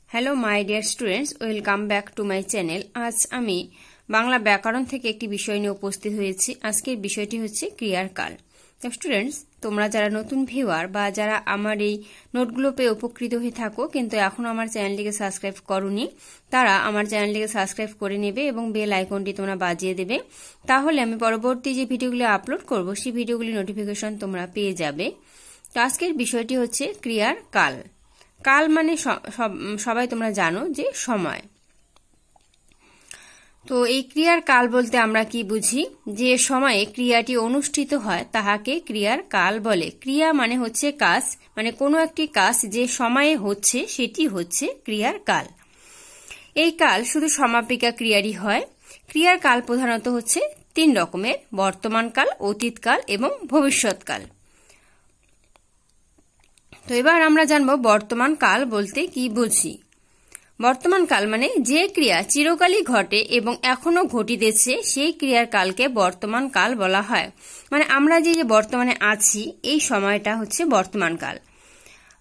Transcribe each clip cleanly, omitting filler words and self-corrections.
Hello my dear students, welcome back to my channel. আজ আমি বাংলা ব্যাকরণ থেকে একটি বিষয় নিয়ে উপস্থিত হয়েছি। আজকের বিষয়টি হচ্ছে ক্রিয়ার কাল। তো স্টুডেন্টস, তোমরা যারা নতুন ভিউয়ার বা যারা আমার এই নোটগুলো পেয়ে উপকৃত হয়ে থাকো কিন্তু এখনো আমার চ্যানেলটিকে সাবস্ক্রাইব করোনি, তারা আমার চ্যানেলটিকে সাবস্ক্রাইব করে নেবে এবং বেল আইকনটি তোমরা বাজিয়ে দেবে। তাহলে আমি পরবর্তী যে ভিডিওগুলি আপলোড করব সেই ভিডিওগুলি নোটিফিকেশন তোমরা পেয়ে যাবে। তো আজকের বিষয়টি হচ্ছে ক্রিয়ার কাল। কাল মানে সবাই তোমরা জানো যে সময়। তো এই ক্রিয়ার কাল বলতে আমরা কি বুঝি? যে সময়ে ক্রিয়াটি অনুষ্ঠিত হয় তাহাকে ক্রিয়ার কাল বলে। ক্রিয়া মানে হচ্ছে কাজ, মানে কোনো একটি কাজ যে সময়ে হচ্ছে সেটি হচ্ছে ক্রিয়ার কাল। এই কাল শুধু সমাপিকা ক্রিয়ারই হয়। ক্রিয়ার কাল প্রধানত হচ্ছে 3 রকমের: বর্তমান কাল, অতীতকাল এবং ভবিষ্যৎকাল। তো এবার আমরা জানবো বর্তমান কাল বলতে কি বুঝি। বর্তমান কাল মানে যে ক্রিয়া চিরকালই ঘটে এবং এখনো ঘটিতেছে সেই ক্রিয়ার কালকে বর্তমান কাল বলা হয়। মানে আমরা যে বর্তমানে আছি এই সময়টা হচ্ছে বর্তমান কাল।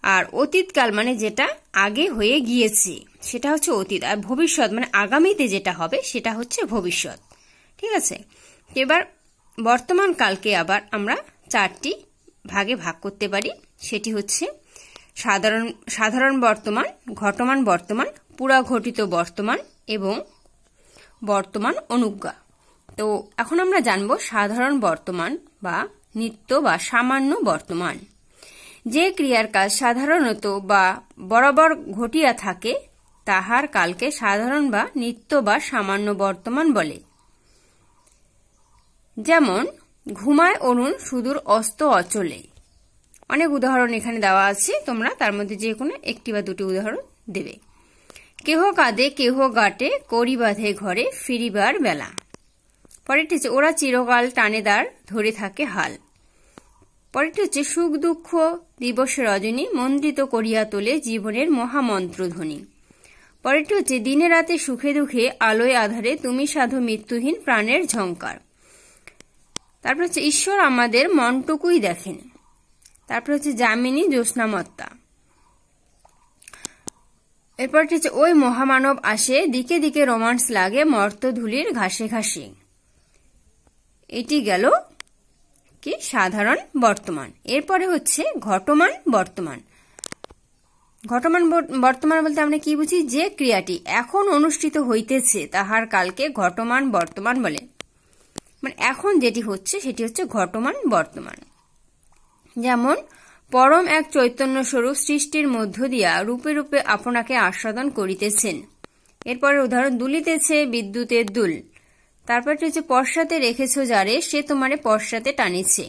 আর অতীত কাল মানে যেটা আগে হয়ে গিয়েছে সেটা হচ্ছে অতীত। আর ভবিষ্যৎ মানে আগামীতে যেটা হবে সেটা হচ্ছে ভবিষ্যৎ। ঠিক আছে, এবার বর্তমান কালকে আবার আমরা 4টি ভাগে ভাগ করতে পারি। সেটি হচ্ছে সাধারণ বর্তমান, ঘটমান বর্তমান, পুরাঘটিত বর্তমান এবং বর্তমান অনুজ্ঞা। তো এখন আমরা জানব সাধারণ বর্তমান বা নিত্য বা সামান্য বর্তমান। যে ক্রিয়ার কাজ সাধারণত বা বরাবর ঘটিয়া থাকে তাহার কালকে সাধারণ বা নিত্য বা সামান্য বর্তমান বলে। যেমন ঘুমায় অরুণ সুদূর অস্ত অচলে। অনেক উদাহরণ এখানে দেওয়া আছে, তোমরা তার মধ্যে যে কোনো একটি বা দুটি উদাহরণ দেবে। কেহ কাঁদে কেহ গাটে, করি বাঁধে ঘরে ফিরিবার বেলা। পরেরটি হচ্ছে ওরা চিরকাল টানেদার ধরে থাকে হাল। পরেরটি হচ্ছে সুখ দুঃখ দিবস রজনী মন্ত্রিত করিয়া তোলে জীবনের মহামন্ত্র ধ্বনি। পরেরটি হচ্ছে দিনে রাতে সুখে দুঃখে আলোয় আধারে তুমি সাধু মৃত্যুহীন প্রাণের ঝংকার। তারপর হচ্ছে ঈশ্বর আমাদের মনটুকুই দেখেন। তারপর হচ্ছে যামিনী জ্যোৎস্নামত্তা। এরপরটি হচ্ছে ওই মহামানব আসে দিকে দিকে রোমান্স লাগে মর্ত ধুলির ঘাসে ঘাসে। এটি গেল কি সাধারণ বর্তমান। এরপরে হচ্ছে ঘটমান বর্তমান। ঘটমান বর্তমান বলতে আমরা কি বুঝি? যে ক্রিয়াটি এখন অনুষ্ঠিত হইতেছে তাহার কালকে ঘটমান বর্তমান বলে। মানে এখন যেটি হচ্ছে সেটি হচ্ছে ঘটমান বর্তমান। যেমন পরম এক চৈতন্য স্বরূপ সৃষ্টির মধ্য দিয়া রূপে রূপে আপনাকে আস্বাদন করিতেছেন। এরপরে উদাহরণ দুলিতেছে বিদ্যুতের দুল। তারপরটি হচ্ছে পশ্চাতে রেখেছ যারে সে তোমারে পশ্চাতে টানিছে।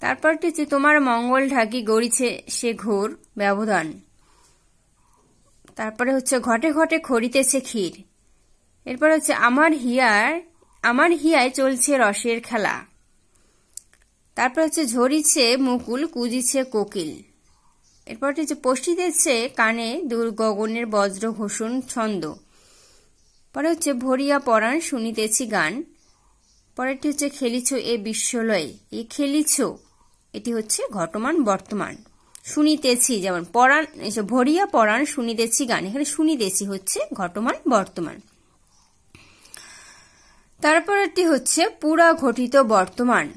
তারপরটি হচ্ছে তোমার মঙ্গল ঢাকি গড়িছে সে ঘোর ব্যবধান। তারপরে হচ্ছে ঘটে ঘটে খড়িতেছে ক্ষীর। এরপর হচ্ছে আমার হিয়ায় চলছে রসের খেলা। তারপর হচ্ছে ঝরিছে মুকুল কুজিছে কোকিল। এরপরটি হচ্ছে পশিতেছে কানে দূর গগনের বজ্র ঘোষণ ছন্দ। পরে হচ্ছে ভরিয়া পরাণ শুনিতেছি গান। পরেরটি হচ্ছে খেলিছ এ বিশ্বলয়। এই খেলিছ এটি হচ্ছে ঘটমান বর্তমান। শুনিতেছি যেমন পরাণ, ভরিয়া পরাণ শুনিতেছি গান, এখানে শুনিতেছি হচ্ছে ঘটমান বর্তমান। তারপরটি হচ্ছে পুরা ঘটিত বর্তমান।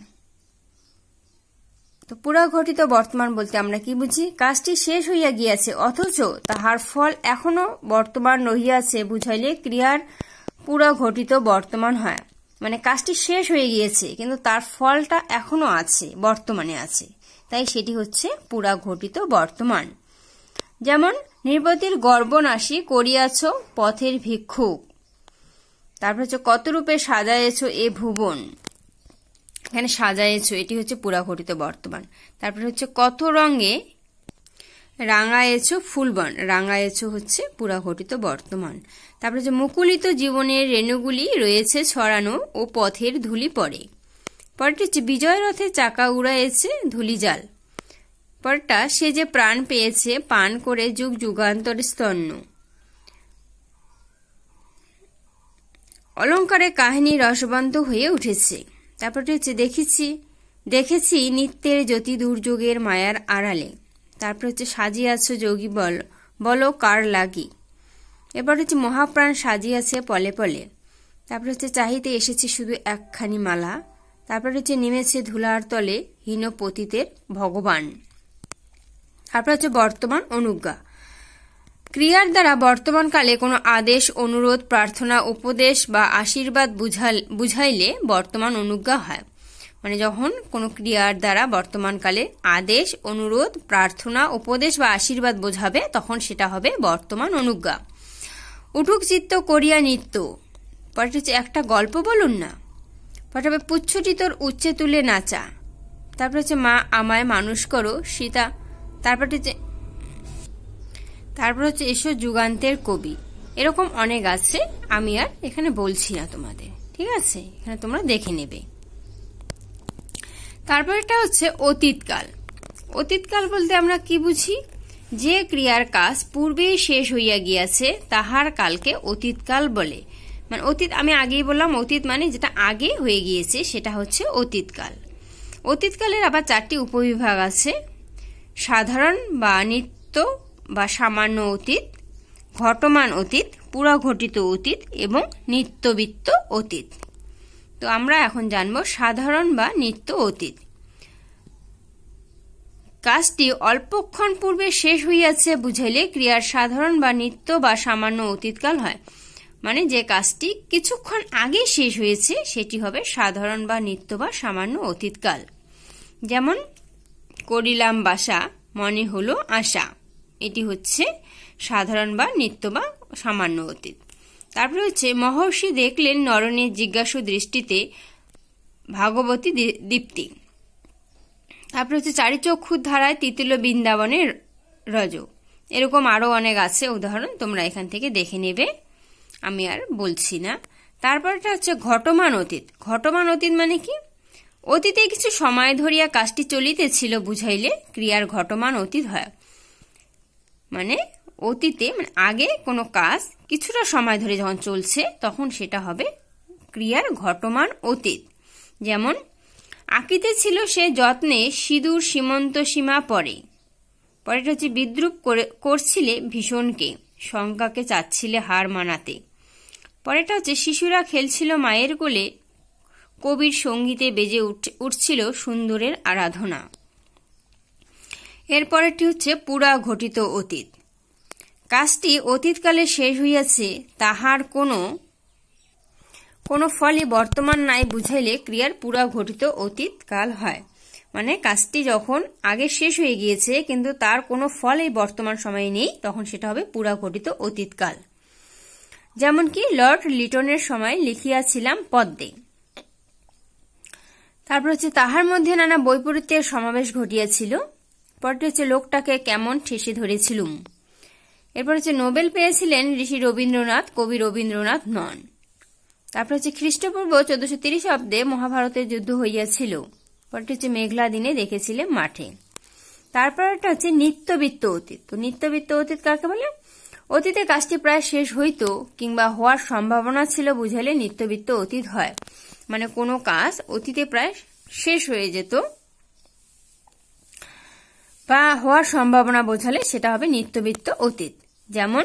তো পুরা ঘটিত বর্তমান বলতে আমরা কি বুঝি? কাজটি শেষ হইয়া গিয়াছে অথচ তাহার ফল এখনো বর্তমান রহিয়াছে বুঝাইলে ক্রিয়ার পুরা ঘটিত বর্তমান হয়। মানে কাজটি শেষ হয়ে গিয়েছে কিন্তু তার ফলটা এখনো আছে, বর্তমানে আছে, তাই সেটি হচ্ছে পুরা ঘটিত বর্তমান। যেমন নির্বতির গর্বনাশী করিয়াছ পথের ভিক্ষুক। তারপর হচ্ছে কত রূপে সাজায়েছ এ ভুবন। এখানে সাজায়েছ এটি হচ্ছে পুরা ঘটিত বর্তমান। তারপর হচ্ছে কত রঙে রাঙায়েছ ফুলবন। রাঙায়েছ হচ্ছে পুরা ঘটিত বর্তমান। তারপর হচ্ছে মুকুলিত জীবনের রেণুগুলি রয়েছে ছড়ানো ও পথের ধুলি পড়ে। পরটি হচ্ছে বিজয় রথে চাকা উড়াইছে ধুলিজাল। পরটা সে যে প্রাণ পেয়েছে পান করে যুগ যুগান্তর স্তন্য। অলঙ্কারে কাহিনী রসবন্ত হয়ে উঠেছে। তারপরটি হচ্ছে দেখেছি নিত্যের জ্যোতি দুর্যোগের মায়ার আড়ালে। তারপর হচ্ছে সাজিয়াছ যোগী বলো কার লাগি। এবার হচ্ছে মহাপ্রাণ সাজিয়াছে পলে পলে। তারপর হচ্ছে চাহিতে এসেছে শুধু একখানি মালা। তারপর হচ্ছে নেমেছে ধুলার তলে হীন পতিতের ভগবান। তারপর হচ্ছে বর্তমান অনুজ্ঞা। ক্রিয়ার দ্বারা বর্তমানকালে কোনো আদেশ, অনুরোধ, প্রার্থনা, উপদেশ বা আশীর্বাদ বুঝাইলে বর্তমান অনুজ্ঞা হয়। মানে যখন কোনো ক্রিয়ার দ্বারা বর্তমানকালে আদেশ, অনুরোধ, প্রার্থনা, উপদেশ বা আশীর্বাদ বোঝাবে তখন সেটা হবে বর্তমান অনুজ্ঞা। উঠুক চিত্ত করিয়া নিত্য। পরে হচ্ছে একটা গল্প বলুন না। পরে হবে পুচ্ছটি তোর উচ্চে তুলে নাচা। তারপর হচ্ছে মা আমায় মানুষ করো সীতা। তারপর হচ্ছে এসো যুগান্তের কবি। এরকম অনেক আছে, আমি আর এখানে বলছি না তোমাদের, ঠিক আছে, এখানে তোমরা দেখে নেবে। তারপর এটা হচ্ছে অতীতকাল। অতীতকাল বলতে আমরা কি বুঝি? যে ক্রিয়ার কাজ পূর্বেই শেষ হইয়া গিয়াছে তাহার কালকে অতীতকাল বলে। মানে অতীত, আমি আগেই বললাম অতীত মানে যেটা আগে হয়ে গিয়েছে সেটা হচ্ছে অতীতকাল। অতীতকালের আবার 4টি উপবিভাগ আছে: সাধারণ বা নিত্য বা সামান্য অতীত, ঘটমান অতীত, পুরা ঘটিত অতীত এবং নিত্যবিত্ত অতীত। তো আমরা এখন জানবো সাধারণ বা নিত্য অতীত। কাজটি অল্পক্ষণ পূর্বে শেষ হইয়াছে বুঝাইলে ক্রিয়ার সাধারণ বা নিত্য বা সামান্য অতীতকাল হয়। মানে যে কাজটি কিছুক্ষণ আগে শেষ হয়েছে সেটি হবে সাধারণ বা নিত্য বা সামান্য অতীতকাল। যেমন করিলাম বাসা, মনে হলো আশা, এটি হচ্ছে সাধারণ বা নিত্য বা সামান্য অতীত। তারপরে হচ্ছে মহর্ষি দেখলেন নরনের জিজ্ঞাসু দৃষ্টিতে ভাগবতী দীপ্তি। তারপরে হচ্ছে চারিচক্ষুর ধারায় তিতিল বৃন্দাবনের রজ। এরকম আরো অনেক আছে উদাহরণ, তোমরা এখান থেকে দেখে নেবে, আমি আর বলছি না। তারপরটা হচ্ছে ঘটমান অতীত। ঘটমান অতীত মানে কি? অতীতে কিছু সময় ধরিয়া কাজটি চলিতেছিল বুঝাইলে ক্রিয়ার ঘটমান অতীত হয়। মানে অতীতে মানে আগে কোনো কাজ কিছুটা সময় ধরে যখন চলছে তখন সেটা হবে ক্রিয়ার ঘটমান অতীত। যেমন আঁকিতে ছিল সে যত্নে সিঁদুর সীমন্ত সীমা পরে। পরেটা হচ্ছে বিদ্রুপ করছিলে ভীষণকে, শঙ্কাকে চাচ্ছিলে হার মানাতে। পরেটা হচ্ছে শিশুরা খেলছিল মায়ের কোলে, কবির সঙ্গীতে বেজে উঠছিল সুন্দরের আরাধনা। এরপরেরটি হচ্ছে পুরা ঘটিত অতীত। কাজটি অতীতকালে শেষ হইয়াছে তাহার কোনো ফলই বর্তমান নাই বুঝাইলে ক্রিয়ার পুরা ঘটিত অতীতকাল হয়। মানে কাজটি যখন আগে শেষ হয়ে গিয়েছে কিন্তু তার কোনো ফল এই বর্তমান সময়ে নেই তখন সেটা হবে পুরা ঘটিত অতীতকাল। যেমন কি লর্ড লিটনের সময় লিখিয়াছিলাম পদ্মে। তারপর হচ্ছে তাহার মধ্যে নানা বৈপরীত্যের সমাবেশ ঘটিয়াছিল। পরটি হচ্ছে লোকটাকে কেমন ঠেসে ধরেছিলুম। এরপর হচ্ছে নোবেল পেয়েছিলেন ঋষি রবীন্দ্রনাথ, কবি রবীন্দ্রনাথ নন। তারপর হচ্ছে খ্রিস্টপূর্ব 1430 অব্দে মহাভারতের যুদ্ধ হইয়াছিল। পরটি হচ্ছে মেঘলা দিনে দেখেছিলে মাঠে। তারপর একটা হচ্ছে নিত্যবিত্ত অতীত। তো নিত্যবিত্ত অতীত কাকে বলে? অতীতে কাজটি প্রায় শেষ হইতো কিংবা হওয়ার সম্ভাবনা ছিল বুঝাইলে নিত্যবিত্ত অতীত হয়। মানে কোনো কাজ অতীতে প্রায় শেষ হয়ে যেত বা হওয়ার সম্ভাবনা বোঝালে সেটা হবে নিত্যবিত্ত অতীত। যেমন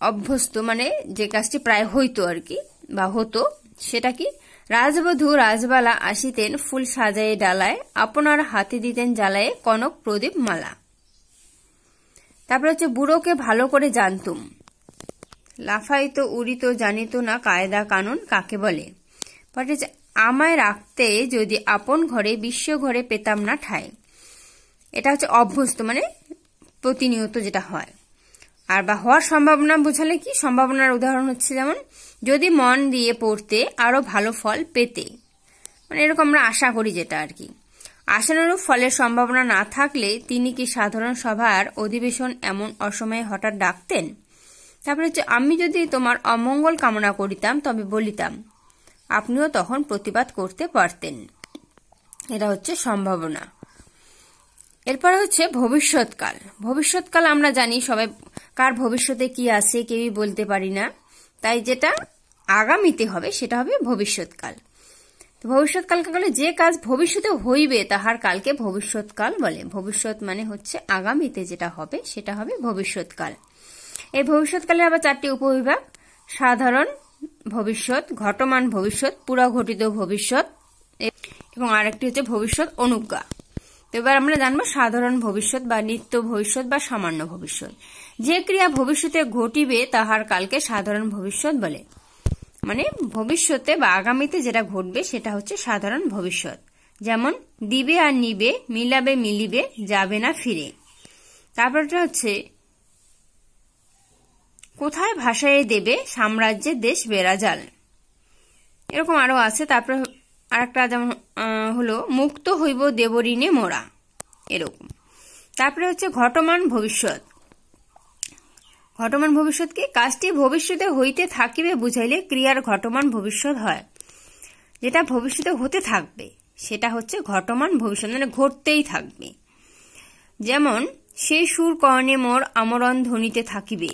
অভ্যস্ত মানে যে কাজটি প্রায় হইতো আর কি বা হতো, সেটা কি? রাজবধূ রাজবালা আসিতেন ফুল সাজায়ে ডালায়, আপনার হাতে দিতেন জ্বালায়ে কনক প্রদীপ মালা। তারপর হচ্ছে বুড়োকে ভালো করে জানতুম, লাফাইতো উড়িতো জানিত না কায়দা কানুন কাকে বলে। আমায় রাখতে যদি আপন ঘরে বিশ্ব ঘরে পেতাম না ঠাই। এটা হচ্ছে অভ্যস্ত মানে প্রতিনিয়ত যেটা হয়। আর বা হওয়ার সম্ভাবনা বোঝালে কি? সম্ভাবনার উদাহরণ হচ্ছে যেমন যদি মন দিয়ে পড়তে আরো ভালো ফল পেতে, মানে এরকম আমরা আশা করি যেটা আর কি। আশানুরূপ ফলের সম্ভাবনা না থাকলে তিনি কি সাধারণ সভার অধিবেশন এমন অসময়ে হঠাৎ ডাকতেন? তারপরে হচ্ছে আমি যদি তোমার অমঙ্গল কামনা করিতাম তবে বলিতাম, আপনিও তখন প্রতিবাদ করতে পারতেন। এটা হচ্ছে সম্ভাবনা। এরপরে হচ্ছে ভবিষ্যৎকাল। ভবিষ্যৎকাল আমরা জানি সবাই কার ভবিষ্যতে কি আছে কেউই বলতে পারি না, তাই যেটা আগামীতে হবে সেটা হবে ভবিষ্যৎকাল। ভবিষ্যৎকালকে বলে যে কাজ ভবিষ্যতে হইবে তাহার কালকে ভবিষ্যৎকাল বলে। ভবিষ্যৎ মানে হচ্ছে আগামীতে যেটা হবে সেটা হবে ভবিষ্যৎকাল। এই ভবিষ্যৎকালের আবার 4টি উপবিভাগ: সাধারণ ভবিষ্যৎ, ঘটমান ভবিষ্যৎ, পুরাঘটিত ভবিষ্যৎ এবং আরেকটি হচ্ছে ভবিষ্যৎ অনুজ্ঞা। তো এবার আমরা জানবো সাধারণ ভবিষ্যৎ বা নিত্য ভবিষ্যৎ বা সামান্য ভবিষ্যৎ। যে ক্রিয়া ভবিষ্যতে ঘটিবে তাহার কালকে সাধারণ ভবিষ্যৎ বলে। মানে ভবিষ্যতে বা আগামীতে যেটা ঘটবে সেটা হচ্ছে সাধারণ ভবিষ্যৎ। যেমন দিবে আর নিবে, মিলাবে মিলিবে, যাবে না ফিরে। তারপরটা হচ্ছে কোথায় ভাসাইয়ে দেবে সাম্রাজ্যে দেশ বেড়াজাল। এরকম আরো আছে। তারপরে আরেকটা যেমন হলো মুক্ত হইব দেবঋণে মোরা, এরকম। তারপরে হচ্ছে ঘটমান ভবিষ্যৎ। ঘটমান ভবিষ্যৎ কি? কাজটি ভবিষ্যতে হইতে থাকিবে বুঝাইলে ক্রিয়ার ঘটমান ভবিষ্যৎ হয়। যেটা ভবিষ্যতে হতে থাকবে সেটা হচ্ছে ঘটমান ভবিষ্যৎ, মানে ঘটতেই থাকবে। যেমন সেই সুর কর্ণে মোর আমরণ ধ্বনিতে থাকিবে।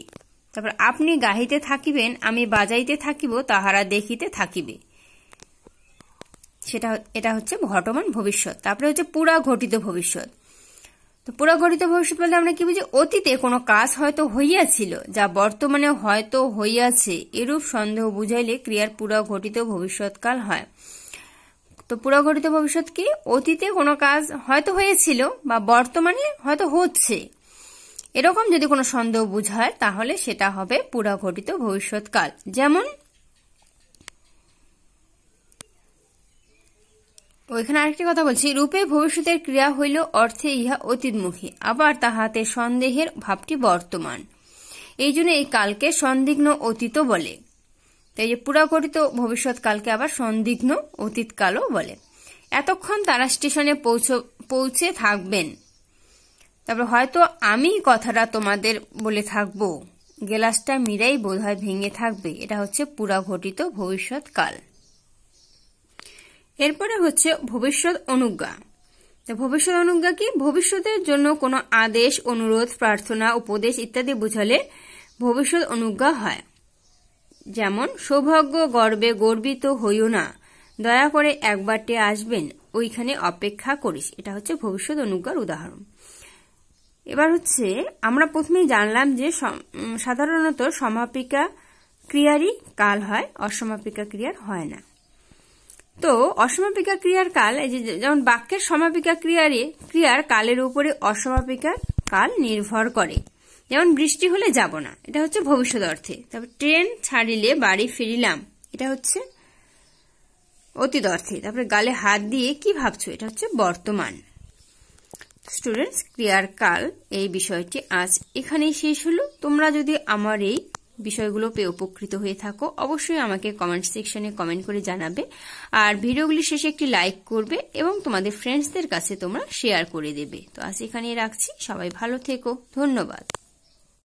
তারপর আপনি গাহিতে থাকিবেন, আমি বাজাইতে থাকিব, তাহারা দেখিতে থাকিবে। এটা হচ্ছে ঘটমান ভবিষ্যৎ। তারপরে হচ্ছে পুরা ঘটিত ভবিষ্যৎ। তো পুরা ঘটিত ভবিষ্যৎ বলতে আমরা কি বুঝি? অতীতে কোনো কাজ হয়তো হইয়াছিল যা বর্তমানে হয়তো হইয়াছে, এরূপ সন্দেহ বুঝাইলে ক্রিয়ার পুরা ঘটিত ভবিষ্যৎকাল হয়। তো পুরা ঘটিত ভবিষ্যৎ কি? অতীতে কোনো কাজ হয়তো হয়েছিল বা বর্তমানে হয়তো হচ্ছে, এরকম যদি কোনো সন্দেহ বুঝায় তাহলে সেটা হবে পুরা ঘটিত ভবিষ্যৎকাল। যেমন ওইখানে আরেকটি কথা বলছি, রূপে ভবিষ্যতের ক্রিয়া হইল অর্থে ইহা অতীতমুখী, আবার তাহাতে সন্দেহের ভাবটি বর্তমান। এই জন্য এই কালকে সন্দিগ্ন অতীত বলে। তাই যে পুরা ঘটিত ভবিষ্যৎকালকে আবার সন্দিগ্ন অতীতকালও বলে। এতক্ষণ তারা স্টেশনে পৌঁছে থাকবেন, তারপর হয়তো আমি কথাটা তোমাদের বলে থাকবো, গেলাসটা মিরাই বোধহয় ভেঙে থাকবে। এটা হচ্ছে পুরা ঘটিত ভবিষ্যৎকাল। এরপরে হচ্ছে ভবিষ্যৎ অনুজ্ঞা। তো ভবিষ্যৎ অনুজ্ঞা কি? ভবিষ্যতের জন্য কোনো আদেশ, অনুরোধ, প্রার্থনা, উপদেশ ইত্যাদি বুঝালে ভবিষ্যৎ অনুজ্ঞা হয়। যেমন সৌভাগ্য গর্বে গর্বিত হইও না, দয়া করে একবারটে আসবেন, ওইখানে অপেক্ষা করিস। এটা হচ্ছে ভবিষ্যৎ অনুজ্ঞার উদাহরণ। এবার হচ্ছে আমরা প্রথমেই জানলাম যে সাধারণত সমাপিকা ক্রিয়ারই কাল হয়, অসমাপিকা ক্রিয়ার হয় না। তো অসমাপিকা ক্রিয়ার কাল, যেমন বাক্যের সমাপিকা ক্রিয়ার কালের উপরে অসমাপিকা কাল নির্ভর করে। যেমন বৃষ্টি হলে যাব না, এটা হচ্ছে ভবিষ্যৎ অর্থে। তারপর ট্রেন ছাড়িলে বাড়ি ফিরিলাম, এটা হচ্ছে অতীত অর্থে। তারপরে গালে হাত দিয়ে কি ভাবছো, এটা হচ্ছে বর্তমান। স্টুডেন্টস, ক্রিয়ার কাল এই বিষয়টি আজ এখানেই শেষ হলো। তোমরা যদি আমার এই বিষয়গুলো পেয়ে উপকৃত হয়ে থাকো অবশ্যই আমাকে কমেন্ট সেকশনে কমেন্ট করে জানাবে, আর ভিডিওগুলি শেষে একটি লাইক করবে এবং তোমাদের ফ্রেন্ডসদের কাছে তোমরা শেয়ার করে দেবে। তো আজ এখানেই রাখছি, সবাই ভালো থেকো, ধন্যবাদ।